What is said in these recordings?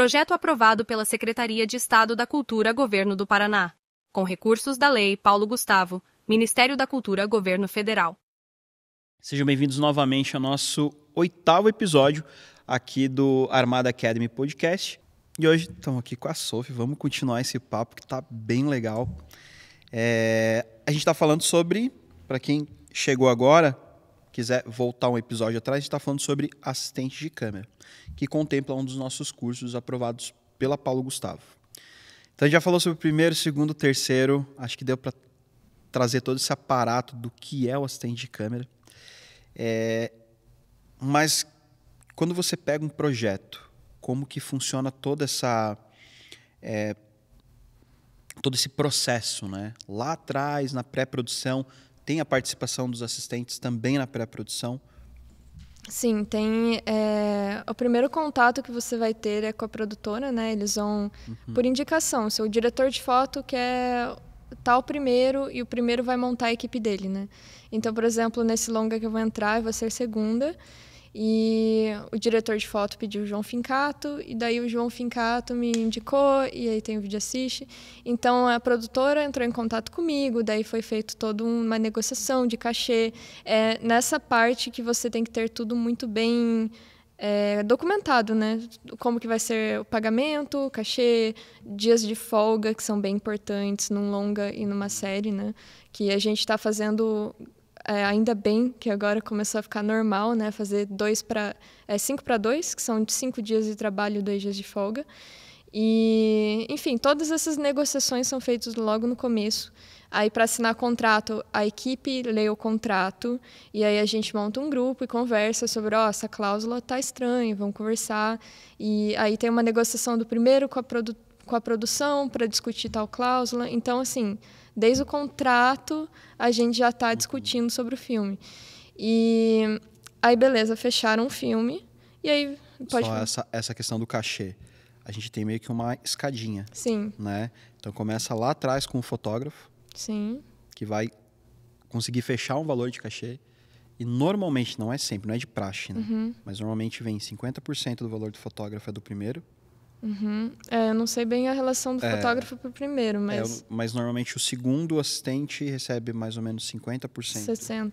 Projeto aprovado pela Secretaria de Estado da Cultura, Governo do Paraná. Com recursos da Lei Paulo Gustavo, Ministério da Cultura, Governo Federal. Sejam bem-vindos novamente ao nosso 8º episódio aqui do Armada Academy Podcast. E hoje estamos aqui com a Sophie, vamos continuar esse papo que está bem legal. A gente está falando sobre, para quem chegou agora, quiser voltar um episódio atrás, a gente está falando sobre assistente de câmera, que contempla um dos nossos cursos aprovados pela Paulo Gustavo. Então a gente já falou sobre o primeiro, segundo, terceiro, acho que deu para trazer todo esse aparato do que é o assistente de câmera. Mas quando você pega um projeto, como que funciona todo esse processo, né? Lá atrás, na pré-produção, tem a participação dos assistentes também na pré-produção? Sim, tem. O primeiro contato que você vai ter é com a produtora, né? Eles vão, por indicação, se o diretor de foto quer tal primeiro, e o primeiro vai montar a equipe dele, né? Então, por exemplo, nesse longa que eu vou entrar, eu vou ser segunda, e o diretor de foto pediu o João Fincato, e daí o João Fincato me indicou, e aí tem o vídeo assiste. Então a produtora entrou em contato comigo, daí foi feito toda uma negociação de cachê. Nessa parte que você tem que ter tudo muito bem documentado, né? Como que vai ser o pagamento, o cachê, dias de folga, que são bem importantes num longa e numa série, né? Que a gente está fazendo... ainda bem que agora começou a ficar normal, né? Fazer 5/2, que são 5 dias de trabalho e 2 dias de folga. E, enfim, todas essas negociações são feitas logo no começo. Aí, para assinar contrato, a equipe lê o contrato e aí a gente monta um grupo e conversa sobre, essa cláusula tá estranha, vamos conversar. E aí tem uma negociação do primeiro com a produção para discutir tal cláusula. Então, assim, desde o contrato, a gente já está discutindo sobre o filme. E aí, beleza, fecharam o filme. E aí pode... Só essa questão do cachê. A gente tem meio que uma escadinha. Sim. Né? Então, começa lá atrás com o fotógrafo. Sim. Que vai conseguir fechar um valor de cachê. E normalmente, não é sempre, não é de praxe, né? Mas normalmente vem 50% do valor do fotógrafo é do primeiro. Eu não sei bem a relação do fotógrafo para o primeiro, mas... mas normalmente o segundo assistente recebe mais ou menos 50%.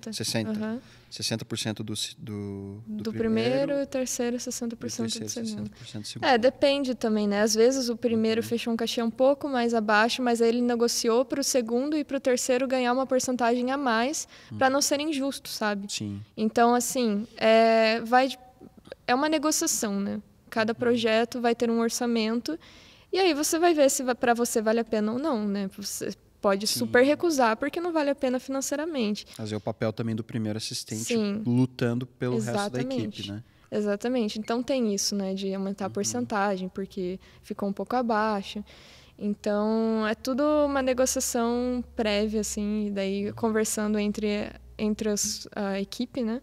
60%. 60% do primeiro e o terceiro 60% do segundo. 60% do segundo. Depende também, né? Às vezes o primeiro fechou um cachê um pouco mais abaixo, mas aí ele negociou para o segundo e para o terceiro ganhar uma porcentagem a mais para não ser injusto, sabe? Sim. Então, assim, é uma negociação, né? Cada projeto vai ter um orçamento e aí você vai ver se para você vale a pena ou não, né? Você pode super recusar porque não vale a pena financeiramente. Mas é o papel também do primeiro assistente lutando pelo resto da equipe, né? Exatamente. Então tem isso, né? De aumentar a porcentagem porque ficou um pouco abaixo. Então é tudo uma negociação prévia, assim, e daí conversando entre a equipe, né?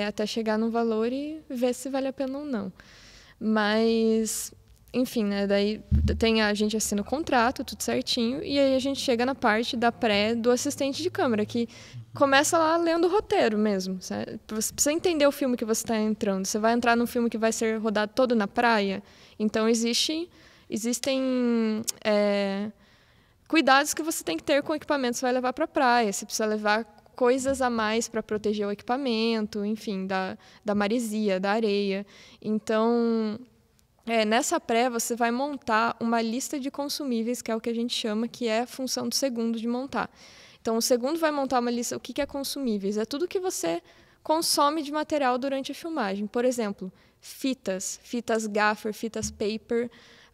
Até chegar no valor e ver se vale a pena ou não. Mas, enfim, né? Daí a gente assina o contrato, tudo certinho, e aí a gente chega na parte da pré do assistente de câmera, que começa lá lendo o roteiro mesmo. Certo? Você precisa entender o filme que você está entrando. Você vai entrar num filme que vai ser rodado todo na praia, então existem cuidados que você tem que ter com o equipamento que você vai levar para a praia. Você precisa levar coisas a mais para proteger o equipamento, enfim, da maresia, da areia. Então, nessa pré, você vai montar uma lista de consumíveis, que é o que a gente chama, que é a função do segundo de montar. Então, o segundo vai montar uma lista. O que é consumíveis? É tudo que você consome de material durante a filmagem. Por exemplo, fitas gaffer, fitas paper.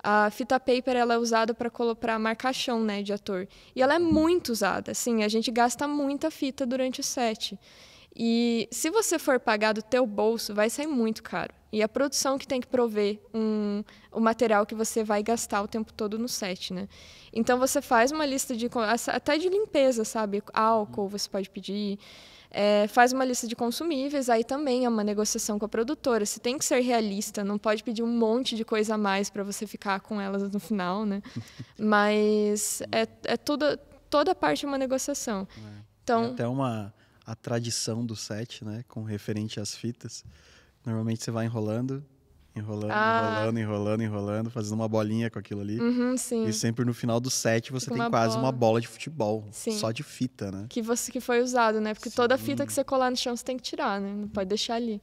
A fita paper ela é usada para marcar chão, né, de ator. E ela é muito usada. Assim, a gente gasta muita fita durante o set. E se você for pagar do teu bolso, vai sair muito caro. E a produção que tem que prover o material que você vai gastar o tempo todo no set, né? Então, você faz uma lista até de limpeza, sabe? Álcool você pode pedir. Faz uma lista de consumíveis, aí também é uma negociação com a produtora. Você tem que ser realista, não pode pedir um monte de coisa a mais para você ficar com elas no final, né? Mas toda parte é uma negociação. Então, tem até a tradição do set, né, com referente às fitas. Normalmente você vai enrolando enrolando, fazendo uma bolinha com aquilo ali. Sim. E sempre no final do set você tem uma quase uma bola de futebol, Sim. só de fita, né? Que foi usado, né? Porque toda fita que você colar no chão você tem que tirar, né? Não pode deixar ali.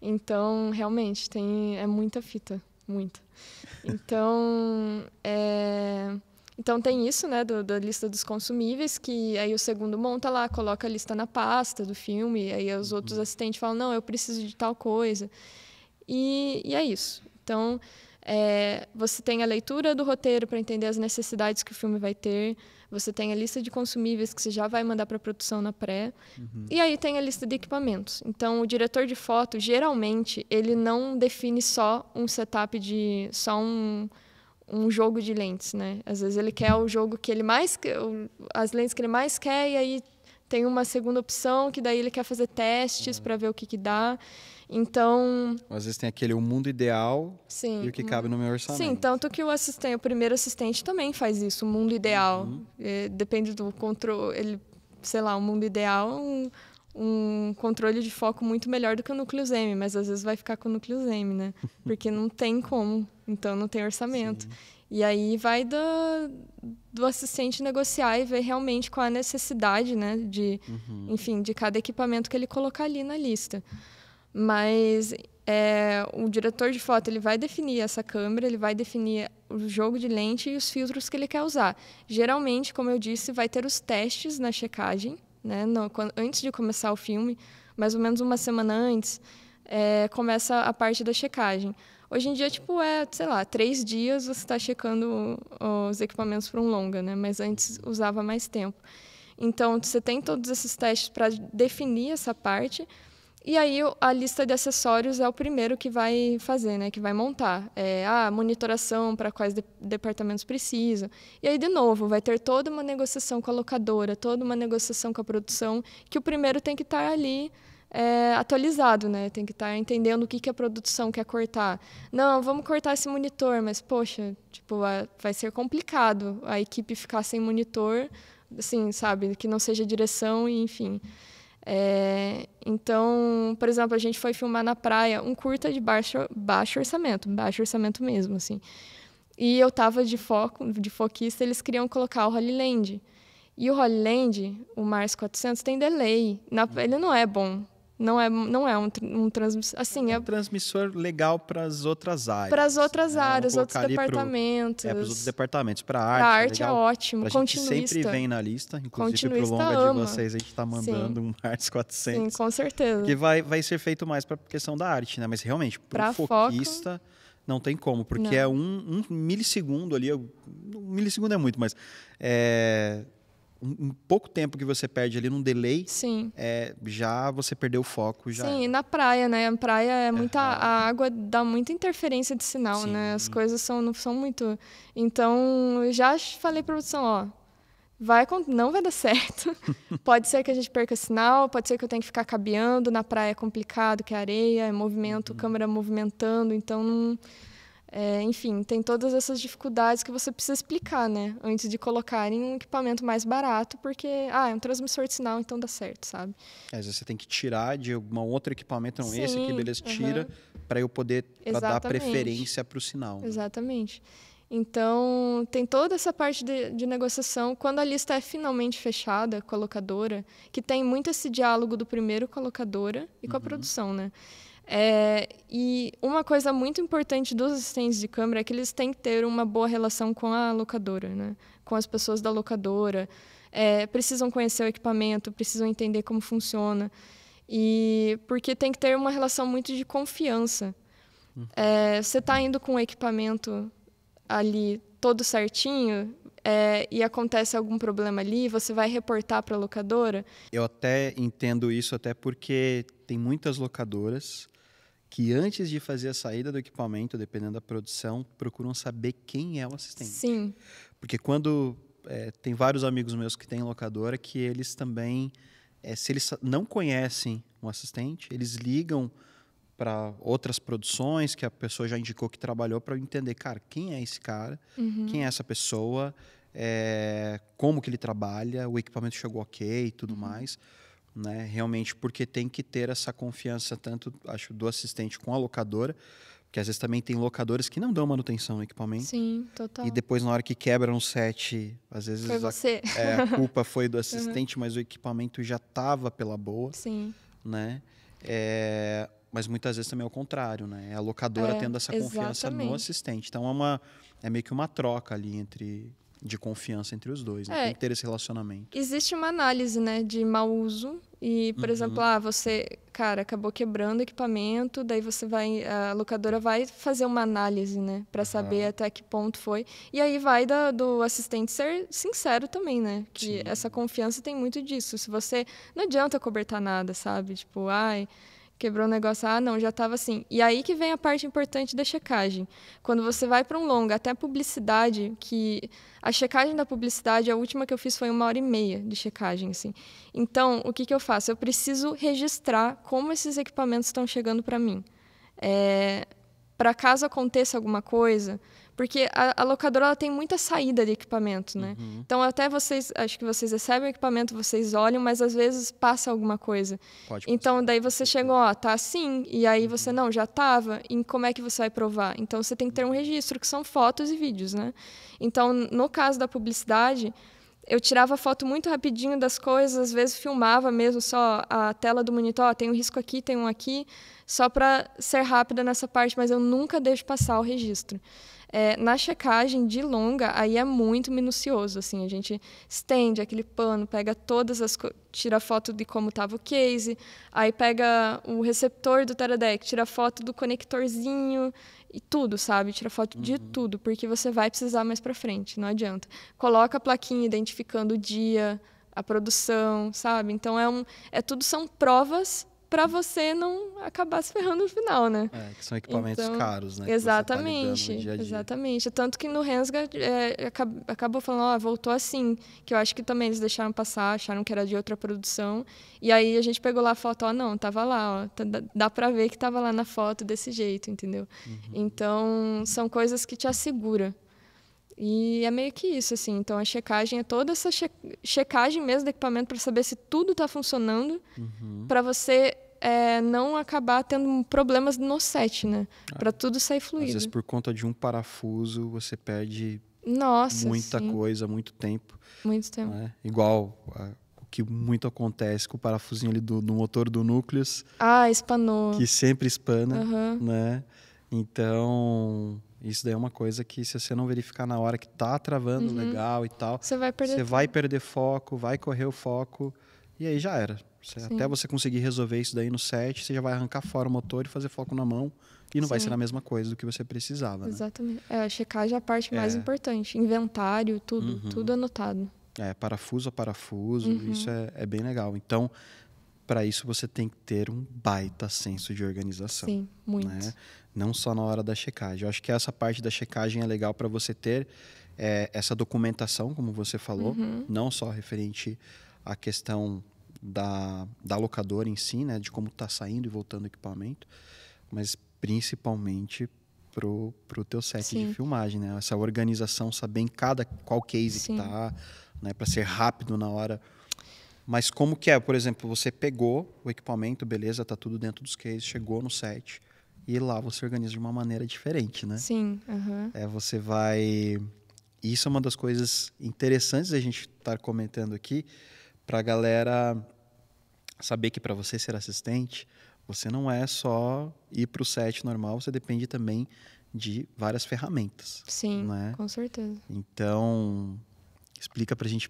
Então, realmente, é muita fita, muita. Então, então tem isso, né, da lista dos consumíveis, que aí o segundo monta lá, coloca a lista na pasta do filme, e aí os outros assistentes falam, não, eu preciso de tal coisa. E é isso. Então, você tem a leitura do roteiro para entender as necessidades que o filme vai ter, você tem a lista de consumíveis que você já vai mandar para a produção na pré, e aí tem a lista de equipamentos. Então, o diretor de foto, geralmente, ele não define só um setup um jogo de lentes, né? Às vezes ele quer o jogo que ele mais as lentes que ele mais quer, e aí tem uma segunda opção que daí ele quer fazer testes para ver o que dá. Então, às vezes tem o mundo ideal sim, e o que cabe no meu orçamento. Sim, tanto que o primeiro assistente também faz isso, o mundo ideal. Depende do controle, o mundo ideal um controle de foco muito melhor do que o núcleo M, mas às vezes vai ficar com o núcleo M, né? Porque não tem como, então não tem orçamento. Sim. E aí vai do assistente negociar e ver realmente qual a necessidade, né, enfim, de cada equipamento que ele colocar ali na lista. Mas o diretor de foto ele vai definir essa câmera, ele vai definir o jogo de lente e os filtros que ele quer usar. Geralmente, como eu disse, vai ter os testes na checagem, né? Antes de começar o filme, mais ou menos uma semana antes, começa a parte da checagem. Hoje em dia, 3 dias você está checando os equipamentos para um longa, né? Mas antes usava mais tempo. Então, você tem todos esses testes para definir essa parte. E aí, a lista de acessórios é o primeiro que vai fazer, né? Que vai montar. Monitoração para quais departamentos precisa. E aí, de novo, vai ter toda uma negociação com a locadora, toda uma negociação com a produção, que o primeiro tem que estar ali atualizado, né? Tem que estar entendendo o que a produção quer cortar. Não, vamos cortar esse monitor, mas, poxa, vai ser complicado a equipe ficar sem monitor, assim, sabe? Que não seja direção e, enfim... Então, por exemplo, a gente foi filmar na praia um curta de baixo orçamento mesmo, assim. E eu tava de foquista, eles queriam colocar o Holy Land. E o Holy Land, o Mars 400, tem delay. Ele não é bom. Não é um transmissor. Assim, é um transmissor legal para as outras áreas. Para as outras áreas, outros departamentos. Para os outros departamentos. Para a arte. Para a arte é ótimo. Pra gente sempre vem na lista. Inclusive, para o longa de vocês, a gente está mandando um Mars 400. Sim, com certeza. Que vai ser feito mais para a questão da arte, né? Mas realmente, para o foquista, não tem como. Porque é um milissegundo ali. Um milissegundo é muito, mas... um pouco tempo que você perde ali num delay, sim. Já você perdeu o foco. Sim, e na praia, né? A praia a água dá muita interferência de sinal, sim. Né? As coisas não são muito... Então, eu já falei para a produção, não vai dar certo. Pode ser que a gente perca sinal, pode ser que eu tenha que ficar cabeando. Na praia é complicado, que é areia, é movimento, câmera movimentando, então não... enfim, tem todas essas dificuldades que você precisa explicar, né? Antes de colocarem um equipamento mais barato, porque, é um transmissor de sinal, então dá certo, sabe? Às vezes você tem que tirar de um outro equipamento, não esse aqui, beleza, tira, para eu poder dar preferência para o sinal. Né? Exatamente. Então, tem toda essa parte de negociação. Quando a lista é finalmente fechada com a locadora, que tem muito esse diálogo do primeiro com a locadora e com a produção, né? E uma coisa muito importante dos assistentes de câmera é que eles têm que ter uma boa relação com a locadora, né? Com as pessoas da locadora. Precisam conhecer o equipamento, precisam entender como funciona. Porque tem que ter uma relação muito de confiança. Você está indo com o equipamento ali todo certinho e acontece algum problema ali, você vai reportar para a locadora? Eu até entendo isso, até porque tem muitas locadoras que antes de fazer a saída do equipamento, dependendo da produção, procuram saber quem é o assistente. Sim. Porque quando... tem vários amigos meus que têm locadora que eles também... se eles não conhecem um assistente, eles ligam para outras produções que a pessoa já indicou que trabalhou para entender, cara, quem é esse cara? Quem é essa pessoa? Como que ele trabalha? O equipamento chegou ok e tudo mais. Né? Realmente, porque tem que ter essa confiança tanto, acho, do assistente com a locadora, Porque às vezes também tem locadores que não dão manutenção no equipamento. Sim, total. E depois, na hora que quebra um set, às vezes Foi você. a culpa foi do assistente, mas o equipamento já estava pela boa. Sim. Né? Mas muitas vezes também é o contrário, né? É a locadora tendo essa confiança no assistente. Então é meio que uma troca ali de confiança entre os dois. Né? Tem que ter esse relacionamento. Existe uma análise, né, de mau uso. E, por exemplo, você, cara, acabou quebrando o equipamento, daí a locadora vai fazer uma análise, né, para saber até que ponto foi. E aí vai do assistente ser sincero também, né? Que essa confiança tem muito disso. Se você não adianta cobertar nada, sabe? Tipo, quebrou o negócio, não, já estava assim. E aí que vem a parte importante da checagem. Quando você vai para um longa, até a publicidade, que a checagem da publicidade, a última que eu fiz foi 1h30 de checagem, assim. Então, o que eu faço? Eu preciso registrar como esses equipamentos estão chegando para mim. Para caso aconteça alguma coisa, porque a locadora ela tem muita saída de equipamento, né? Então, até acho que vocês recebem o equipamento, vocês olham, mas às vezes passa alguma coisa. Então, daí você chegou, tá assim, e aí você, não, já estava, e como é que você vai provar? Então, você tem que ter um registro, que são fotos e vídeos, né? Então, no caso da publicidade, eu tirava foto muito rapidinho das coisas, às vezes filmava mesmo só a tela do monitor, tem um risco aqui, tem um aqui, só para ser rápida nessa parte, mas eu nunca deixo passar o registro. Na checagem de longa, aí é muito minucioso, assim, a gente estende aquele pano, pega tira foto de como estava o case, aí pega o receptor do Teradek, tira foto do conectorzinho e tudo, sabe? Tira foto de tudo, porque você vai precisar mais para frente, não adianta. Coloca a plaquinha identificando o dia, a produção, sabe? Então tudo são provas para você não acabar se ferrando no final, né? Que são equipamentos caros, né? Exatamente, dia a dia. Exatamente. Tanto que no Rensga acabou falando, voltou assim, que eu acho que também eles deixaram passar, acharam que era de outra produção, e aí a gente pegou lá a foto, não, tava lá, dá para ver que tava lá na foto desse jeito, entendeu? Então, são coisas que te asseguram. E é meio que isso, assim. Então, a checagem é toda essa checagem mesmo do equipamento para saber se tudo está funcionando, para você não acabar tendo problemas no set, né? Para tudo sair fluido. Às vezes, por conta de um parafuso, você perde muita coisa, muito tempo. Muito tempo. Né? Igual o que muito acontece com o parafusinho ali do motor do Núcleos. Espanou. Que sempre espana, né? Então... Isso daí é uma coisa que, se você não verificar na hora que tá travando legal e tal, você vai perder foco, vai correr o foco, e aí já era. Até você conseguir resolver isso daí no set, você já vai arrancar fora o motor e fazer foco na mão, e não vai ser a mesma coisa do que você precisava. Exatamente. A checagem é a parte mais importante. Inventário, tudo anotado. Parafuso a parafuso, isso é bem legal. Então, para isso você tem que ter um baita senso de organização. Sim, muito. Né? Não só na hora da checagem. Eu acho que essa parte da checagem é legal para você ter essa documentação, como você falou, não só referente à questão da locadora em si, né, de como está saindo e voltando o equipamento, mas principalmente pro teu set de filmagem, né? Essa organização, saber em qual case que tá, né, para ser rápido na hora. Mas como que por exemplo, você pegou o equipamento, beleza, tá tudo dentro dos cases, chegou no set, e lá você organiza de uma maneira diferente, né? Sim. Você vai... Isso é uma das coisas interessantes da gente estar comentando aqui, para a galera saber que para você ser assistente, você não é só ir para o set normal, você depende também de várias ferramentas. Sim, né? Com certeza. Então, explica para a gente,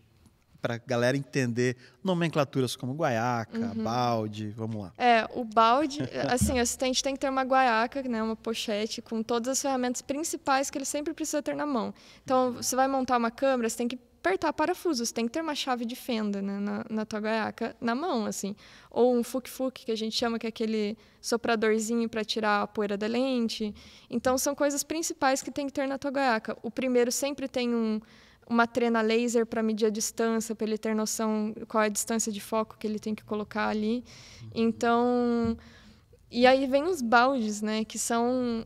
para a galera entender nomenclaturas como guaiaca, balde, vamos lá. O balde, assim, o assistente tem que ter uma guaiaca, né, uma pochete com todas as ferramentas principais que ele sempre precisa ter na mão. Então, você vai montar uma câmera, você tem que apertar parafusos, tem que ter uma chave de fenda, né, na tua guaiaca na mão, assim. Ou um fuk-fuk, que a gente chama, que é aquele sopradorzinho para tirar a poeira da lente. Então, são coisas principais que tem que ter na tua guaiaca. O primeiro sempre tem uma trena laser para medir a distância, para ele ter noção qual é a distância de foco que ele tem que colocar ali. Então, e aí vem os baldes, né, que são...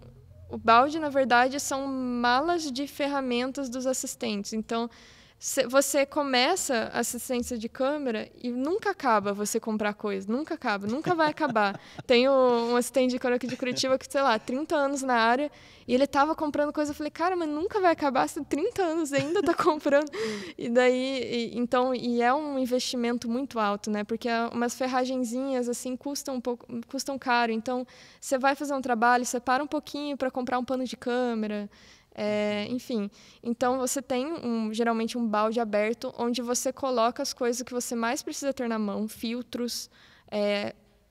O balde, na verdade, são malas de ferramentas dos assistentes. Então, Você começa a assistência de câmera e nunca acaba você comprar coisa, nunca acaba, nunca vai acabar. Tem um assistente de câmera aqui de Curitiba que, sei lá, 30 anos na área, e ele tava comprando coisa, eu falei, cara, mas nunca vai acabar, você tem 30 anos e ainda tá comprando. E daí, e é um investimento muito alto, né? Porque umas ferragenzinhas, assim, custam caro. Então, você vai fazer um trabalho, você para um pouquinho para comprar um pano de câmera. Enfim, então você tem geralmente um balde aberto onde você coloca as coisas que você mais precisa ter na mão, filtros,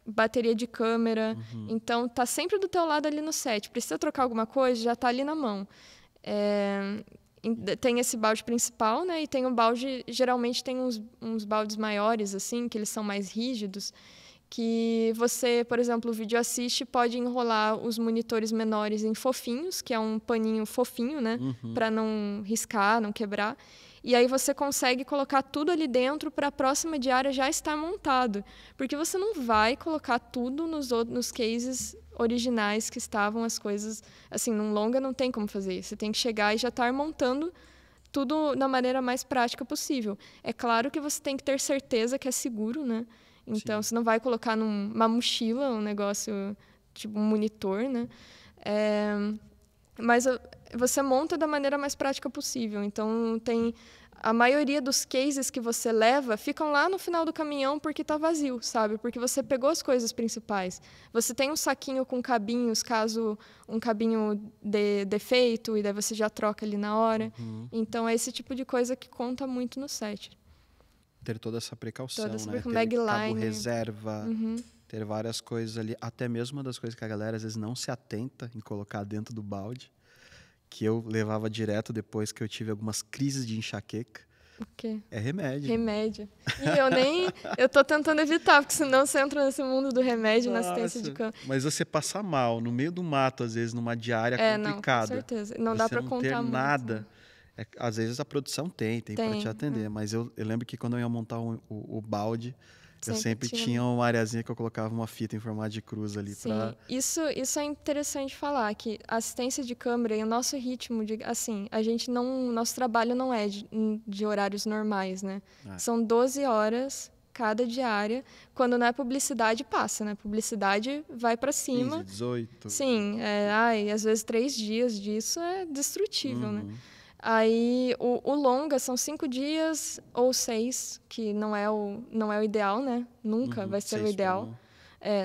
bateria de câmera. Então tá sempre do teu lado ali no set. Precisa trocar alguma coisa, já tá ali na mão. Tem esse balde principal, né? E tem um balde, geralmente tem uns baldes maiores assim, que eles são mais rígidos, que você, por exemplo, o Video Assist pode enrolar os monitores menores em fofinhos, que é um paninho fofinho, né? Para não riscar, não quebrar. E aí você consegue colocar tudo ali dentro para a próxima diária já estar montado. Porque você não vai colocar tudo nos cases originais que estavam as coisas... Assim, num longa não tem como fazer isso. Você tem que chegar e já estar montando tudo da maneira mais prática possível. É claro que você tem que ter certeza que é seguro, né? Então, Sim. Você não vai colocar numa mochila um negócio, tipo um monitor, né? Mas você monta da maneira mais prática possível. Então, a maioria dos cases que você leva ficam lá no final do caminhão porque está vazio, sabe? Porque você pegou as coisas principais. Você tem um saquinho com cabinhos, caso um cabinho dê defeito, e daí você já troca ali na hora. Então, é esse tipo de coisa que conta muito no set. Ter toda essa precaução, né? Ter backline, cabo reserva, ter várias coisas ali. Até mesmo uma das coisas que a galera às vezes não se atenta em colocar dentro do balde, que eu levava direto depois que eu tive algumas crises de enxaqueca. O quê? É remédio. Remédio. E eu tô tentando evitar, porque senão você entra nesse mundo do remédio, na assistência de campo. Mas você passar mal no meio do mato, às vezes, numa diária complicada. Não, com certeza. Não dá pra contar muito. Nada. Às vezes a produção tem para te atender, mas eu lembro que quando eu ia montar o balde, eu sempre tinha uma areazinha que eu colocava uma fita em formato de cruz ali. Sim, isso é interessante falar, que a assistência de câmera e o nosso ritmo, assim, nosso trabalho não é de horários normais, né? São 12 horas cada diária. Quando não é publicidade, passa, né? Publicidade vai para cima. 15, 18. Sim, às vezes 3 dias disso é destrutível, né? Aí o longa são 5 dias ou 6, que não é o ideal, né? Nunca vai ser o ideal.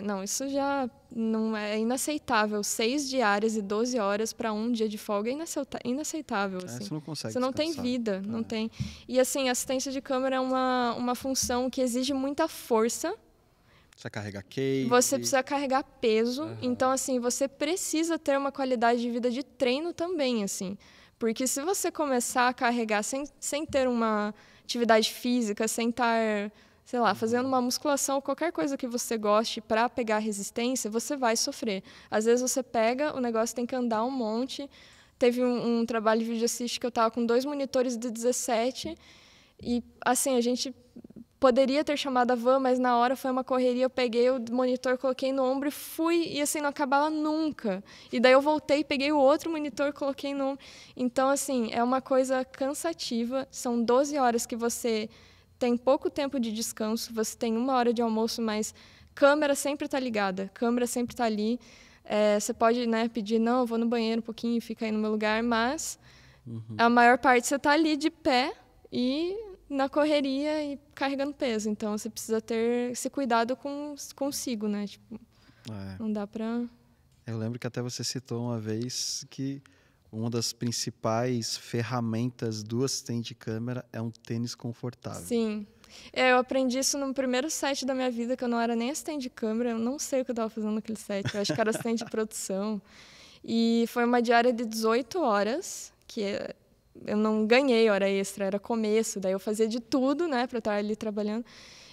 Não, isso já não é inaceitável. 6 diárias e 12 horas para um dia de folga é inaceitável. Assim. Você não consegue Você não tem vida, não tem. E assim, assistência de câmera é uma função que exige muita força. Precisa carregar case. Você precisa carregar peso. Então, assim, você precisa ter uma qualidade de vida de treino também, assim. Porque se você começar a carregar sem ter uma atividade física, sem estar, sei lá, fazendo uma musculação, qualquer coisa que você goste para pegar resistência, você vai sofrer. Às vezes você pega, o negócio tem que andar um monte. Teve um trabalho de Video Assist que eu estava com 2 monitores de 17 e, assim, a gente poderia ter chamado a van, mas na hora foi uma correria, eu peguei o monitor, coloquei no ombro e fui, e assim, não acabava nunca. E daí eu voltei, peguei o outro monitor, coloquei no ombro. Então, assim, é uma coisa cansativa, são 12 horas que você tem pouco tempo de descanso, você tem 1 hora de almoço, mas câmera sempre está ligada, câmera sempre está ali. Você pode, né, pedir, não, eu vou no banheiro um pouquinho, fica aí no meu lugar, mas a maior parte você está ali de pé e na correria e carregando peso. Então, você precisa ter esse cuidado consigo, né? Tipo, não dá pra... Eu lembro que até você citou uma vez que uma das principais ferramentas do assistente de câmera é um tênis confortável. Sim. Eu aprendi isso no primeiro set da minha vida, que eu não era nem assistente de câmera. Eu não sei o que eu estava fazendo naquele set. Eu acho que era assistente de produção. E foi uma diária de 18 horas, que eu não ganhei hora extra, era começo, daí eu fazia de tudo, né, para estar ali trabalhando.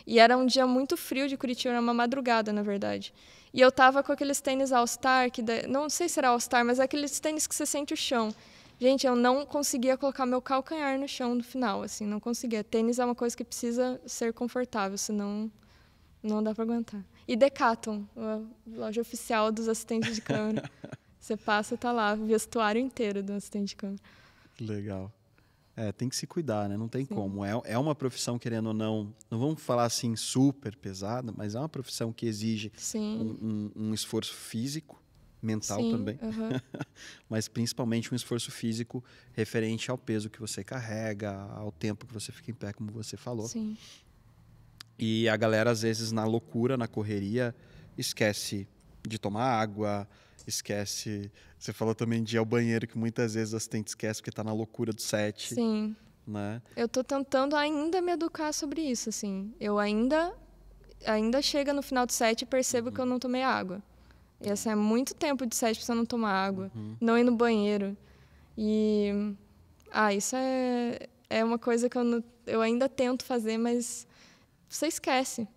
E era um dia muito frio de Curitiba, era uma madrugada, na verdade. E eu tava com aqueles tênis All-Star, não sei se era All-Star, mas é aqueles tênis que você sente o chão. Gente, eu não conseguia colocar meu calcanhar no chão no final, assim, não conseguia. Tênis é uma coisa que precisa ser confortável, senão não dá para aguentar. E Decathlon, a loja oficial dos assistentes de câmera. Você passa, tá lá, o vestuário inteiro do assistente de câmera. Legal. Tem que se cuidar, né? Não tem Sim. como. É uma profissão, querendo ou não vamos falar assim super pesada, mas é uma profissão que exige um esforço físico, mental também, mas principalmente um esforço físico referente ao peso que você carrega, ao tempo que você fica em pé, como você falou. Sim. E a galera, às vezes, na loucura, na correria, esquece de tomar água, esquece... Você falou também de ir ao banheiro, que muitas vezes o assistente esquece porque está na loucura do set. Sim. Né? Eu tô tentando ainda me educar sobre isso, assim. Eu ainda chega no final do set e percebo que eu não tomei água. E assim, é muito tempo de set pra você não tomar água, não ir no banheiro. E isso é uma coisa que eu ainda tento fazer, mas você esquece.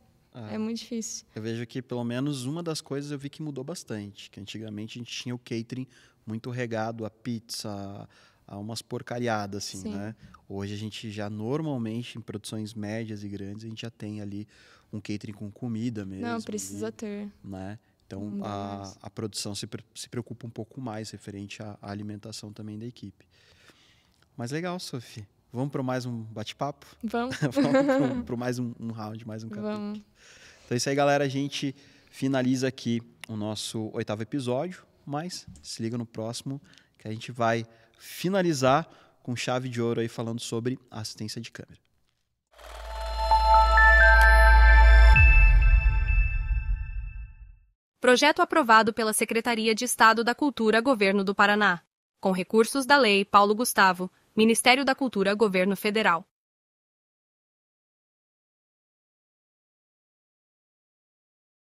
É muito difícil. Eu vejo que pelo menos uma das coisas eu vi que mudou bastante. Que antigamente a gente tinha o catering muito regado a pizza, a umas porcariadas, assim, né? Hoje a gente já normalmente, em produções médias e grandes, a gente já tem ali um catering com comida mesmo. Não, precisa ter. Né? Então, a produção se preocupa um pouco mais referente à alimentação também da equipe. Mas legal, Sophie. Vamos para mais um bate-papo? Vamos. Vamos para mais um round, mais um capítulo. Vamos. Então é isso aí, galera. A gente finaliza aqui o nosso 8º episódio, mas se liga no próximo que a gente vai finalizar com chave de ouro aí falando sobre assistência de câmera. Projeto aprovado pela Secretaria de Estado da Cultura, Governo do Paraná. Com recursos da Lei Paulo Gustavo, Ministério da Cultura, Governo Federal.